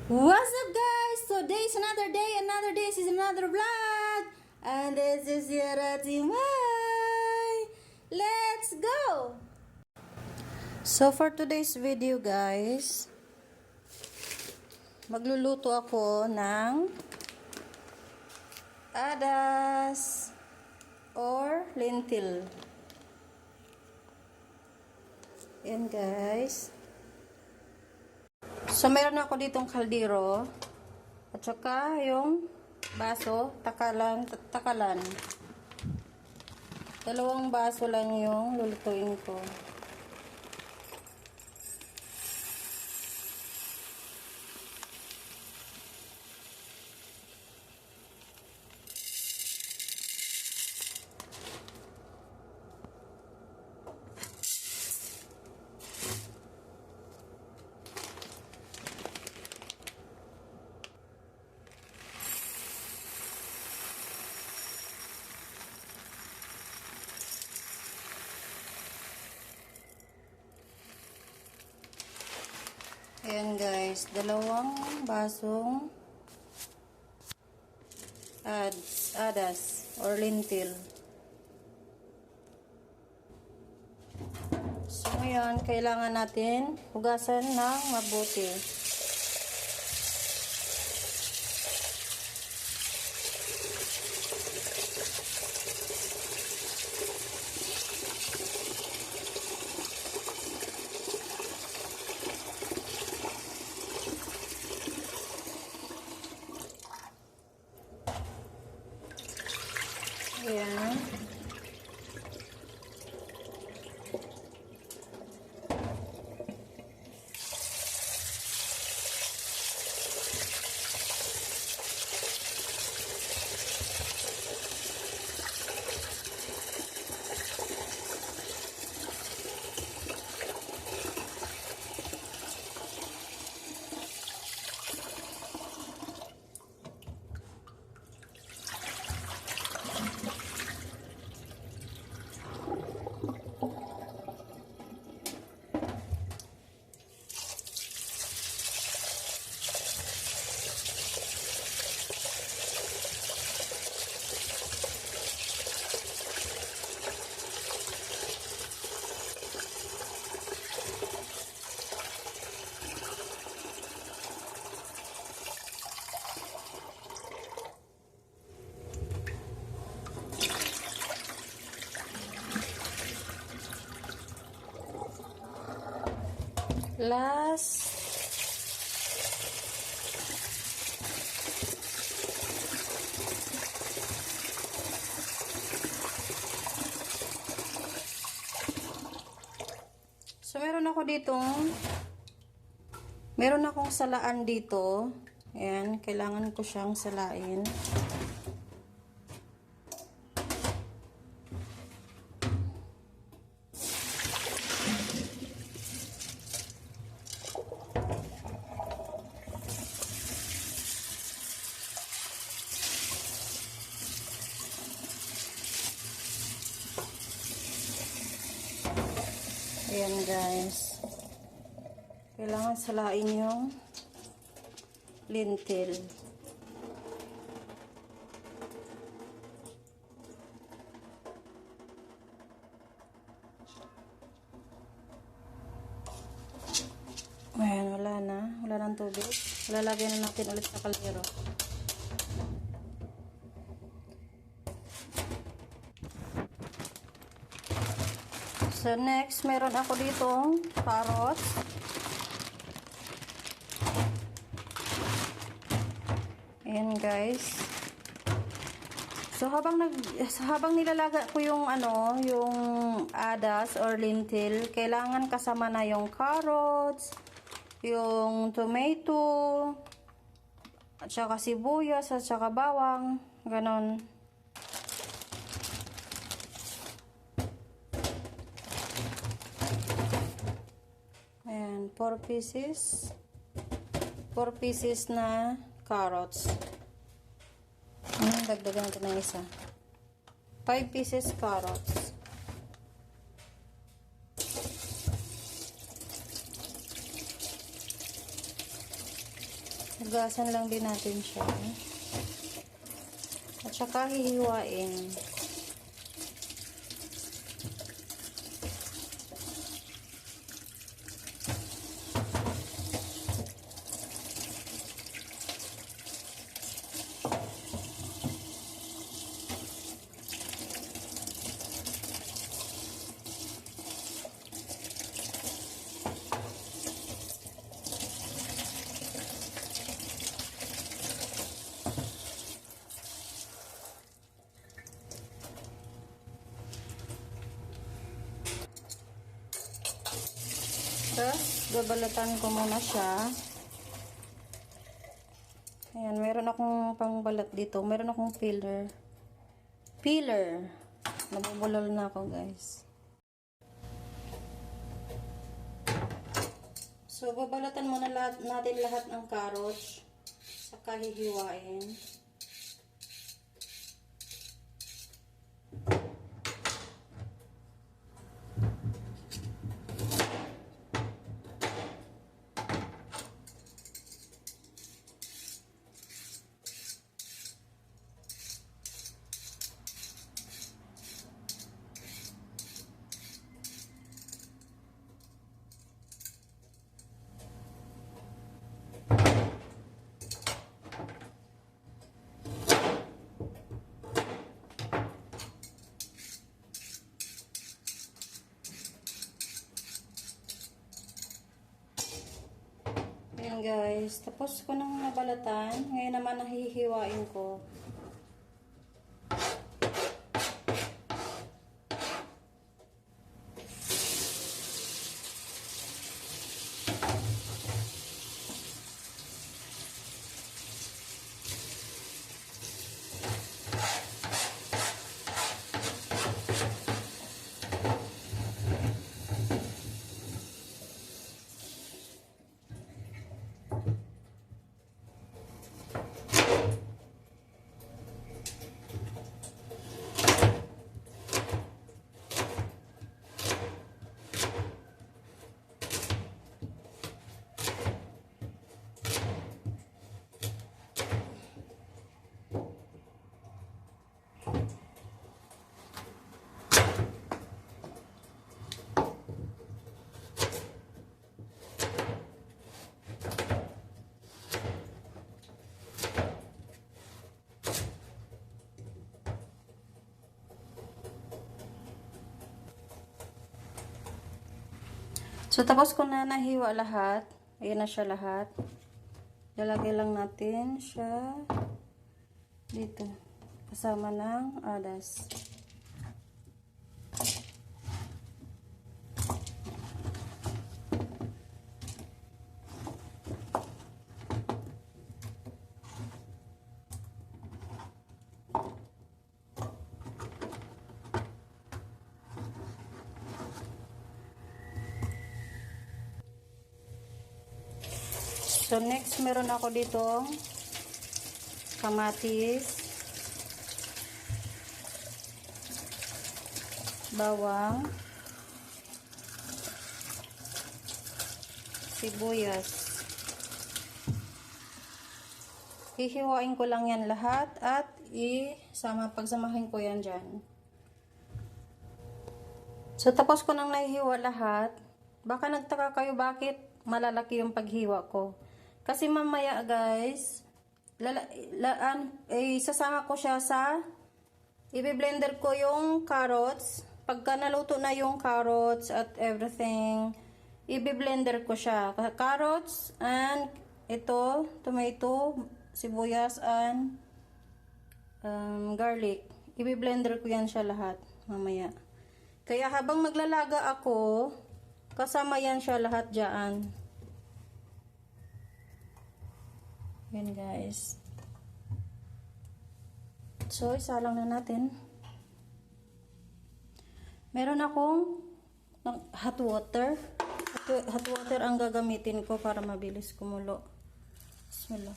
What's up, guys? Today's another day, this is another vlog. And this is Yara Timay. Let's go! So for today's video, guys, magluluto ako ng adas or lentil. Yan, guys. So, meron ako ditong kaldero at saka yung baso, takalan. Dalawang baso lang yung lulutuin ko. Ayan, guys, dalawang basong adas or lentil. So ngayon, kailangan natin hugasan ng mabuti. Ayan. Last, so meron akong salaan dito. Ayan, kailangan ko siyang salain. Ayan, guys. Kailangan salain yung lentil. Ayan, wala na. Wala nang tubig. Lalagyan na natin ulit sa kaldero. So next, meron ako ditong carrots. Ayan, guys. So habang nilalaga ko yung yung adas or lentil, kailangan kasama na yung carrots, yung tomato, at saka sibuyas, at saka bawang, ganon. Ayan, 4 pieces na carrots. Dagdagan natin ng isa. 5 pieces carrots. Hugasan lang din natin siya. At saka hihiwain. Tapos, babalatan ko muna siya. Ayan, meron akong pangbalat dito. Meron akong peeler. Nabubulol na ako, guys. So, babalatan muna natin lahat ng carrots. Saka hihiwain. Ayan guys, tapos ko nang nabalatan. Ngayon naman nahihiwain ko. So, tapos ko na nahiwa lahat. Ayan na siya lahat. Lalagay lang natin siya dito. Kasama ng adas. So, next, meron ako ditong kamatis, bawang, sibuyas. Hihiwain ko lang yan lahat at pagsamahin ko yan dyan. So, tapos ko nang nahihiwa lahat. Baka nagtaka kayo bakit malalaki yung paghiwa ko. Kasi mamaya guys, isasama ko siya i-blender ko yung carrots. Pagka naluto na yung carrots at everything, i-blender ko siya. Carrots and ito, tomato, sibuyas and garlic. I-blender ko yan siya lahat mamaya. Kaya habang maglalaga ako, kasama yan siya lahat dyan. Yan guys. So, isa lang na natin. Meron akong hot water. Hot water ang gagamitin ko para mabilis kumulo. Bismillah.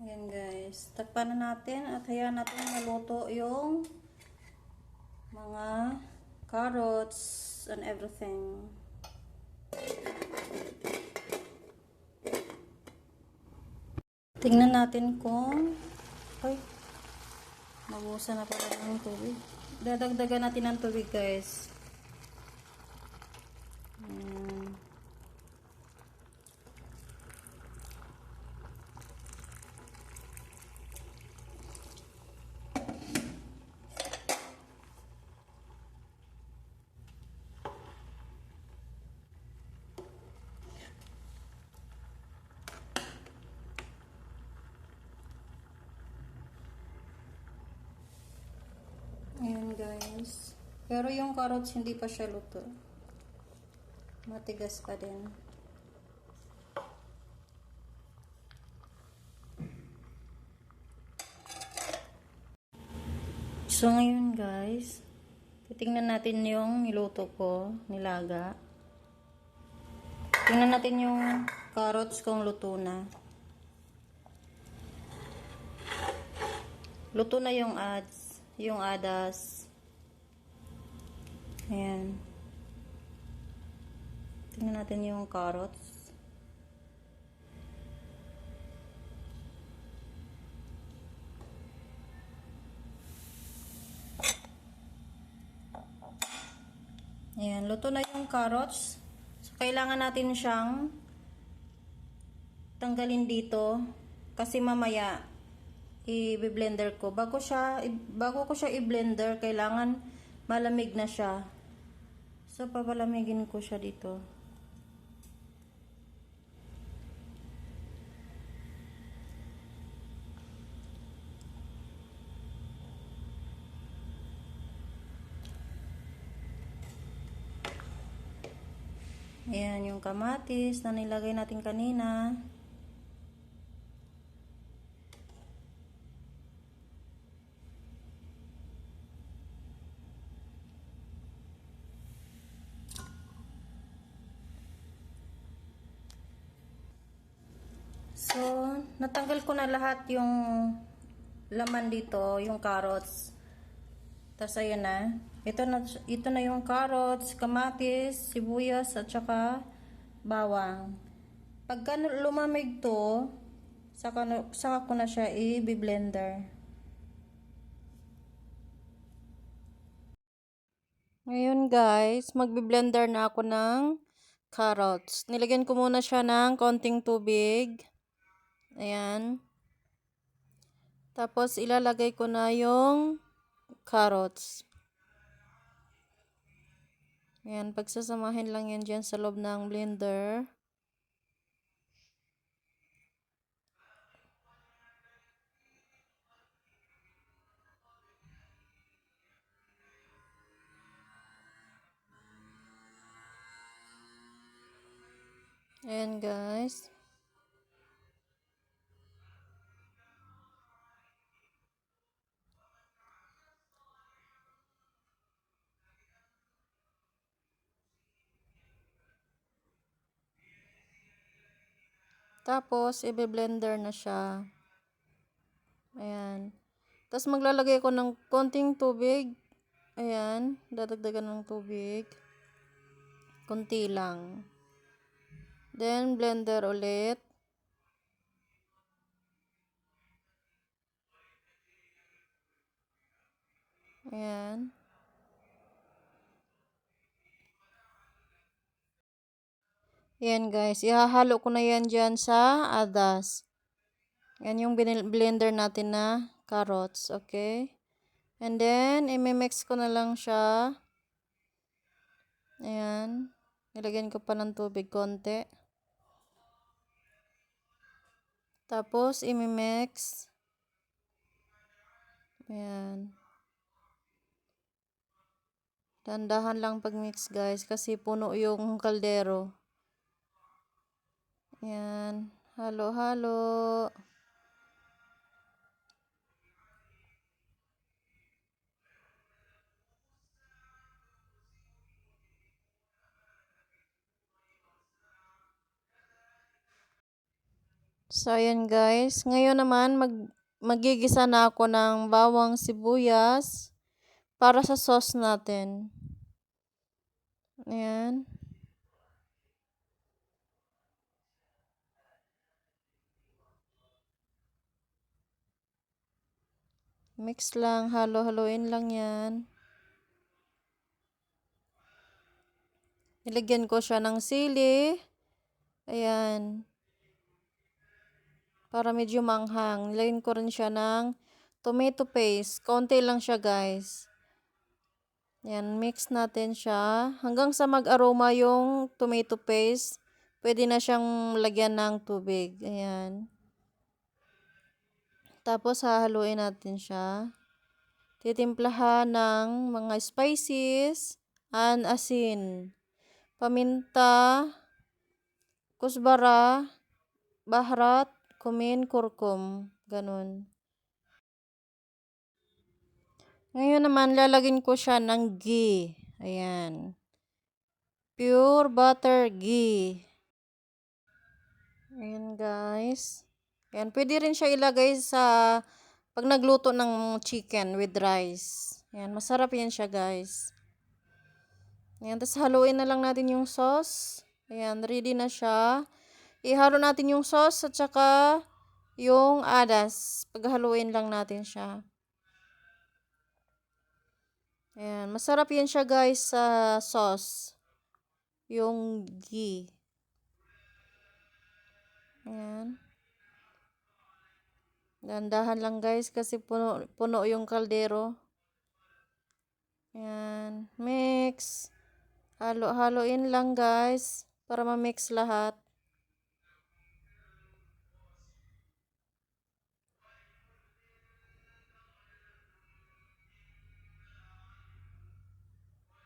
Ayan guys. Takpan na natin at hayaan natin maluto yung mga carrots and everything. Tingnan natin kung ay, mabuhusan na pala ng tubig. Dadagdagan natin ng tubig guys. Ayan guys. Pero yung carrots hindi pa siya luto. Matigas pa din. So ngayon guys, titingnan natin yung niluto ko, nilaga. Tingnan natin yung carrots kung luto na. Luto na yung adas. Ayan. Tingnan natin yung carrots. Ayan, luto na yung carrots. So, kailangan natin siyang tanggalin dito kasi mamaya i-blender ko. Bago ko siya i-blender, kailangan malamig na siya. So, papalamigin ko siya dito. Ayan, yung kamatis na nilagay natin kanina. So, natanggal ko na lahat yung laman dito, yung carrots. Tapos, ayan na. Ito na yung carrots, kamatis, sibuyas, at saka bawang. Pagka lumamig to, saka ko na siya i-blender. Ngayon guys, magbi-blender na ako ng carrots. Nilagyan ko muna siya ng konting tubig. Ayan. Tapos ilalagay ko na yung carrots. Ayan, pagsasamahin lang yan dyan sa loob ng blender. Ayan guys. Tapos, i-blender na siya. Ayan. Tapos, maglalagay ako ng konting tubig. Ayan. Dadagdagan ng tubig. Konti lang. Then, blender ulit. Ayan. Ayan guys. Ihahalo ko na yan dyan sa adas. Yan yung blender natin na carrots. Okay. And then, i-mix ko na lang siya. Ayan. Nilagyan ko pa ng tubig konti. Tapos, i-mix. Ayan. Dandahan lang pag-mix guys kasi puno yung kaldero. Ayan. Halo-halo. So, ayan guys. Ngayon naman, magigisa na ako ng bawang sibuyas para sa sauce natin. Ayan. Mix lang, halo-haloin lang yan. Ilagyan ko siya ng sili. Ayan. Para medyo manghang. Nilagyan ko rin siya ng tomato paste. Konti lang siya guys. Ayan, mix natin siya. Hanggang sa mag-aroma yung tomato paste, pwede na siyang lagyan ng tubig. Ayan. Tapos hahaluin natin siya. Titimplahan ng mga spices and asin. Paminta, kusbara, baharat, kumin, kurkum. Ganun. Ngayon naman, lalagyan ko siya ng ghee. Ayan. Pure butter ghee. Ayan guys. Ayan, pwede rin siya ilagay sa pag nagluto ng chicken with rice. Ayan, masarap yan siya guys. Ayan, tapos haluin na lang natin yung sauce. Ayan, ready na siya. Ihalo natin yung sauce at saka yung adas. Paghaluin lang natin siya. Ayan, masarap yan siya guys sa sauce. Yung ghee. Ayan. Dandahan lang guys kasi puno yung kaldero. Ayan. Mix. Halo-haloin lang guys para ma-mix lahat.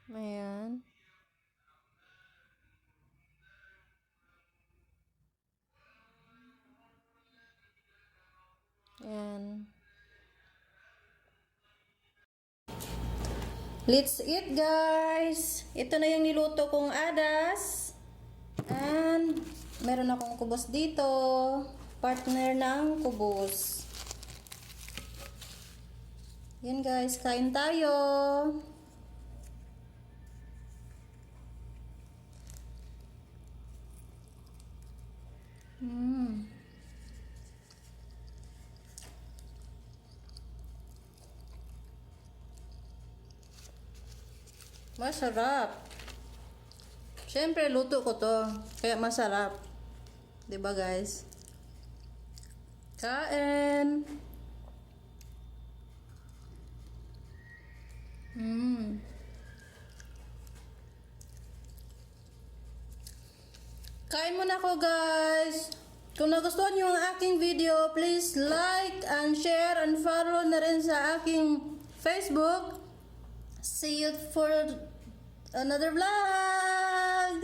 Ayan. Ayan. Let's eat guys! Ito na yung niluto kong adas. And meron akong kubos dito. Partner ng kubos. Yan guys, kain tayo. Masarap. Siyempre, luto ko to. Kaya masarap. 'Di ba guys? Kain! Kain muna ako guys! Kung nagustuhan niyo ang aking video, please like and share and follow na rin sa aking Facebook. See you for another vlog!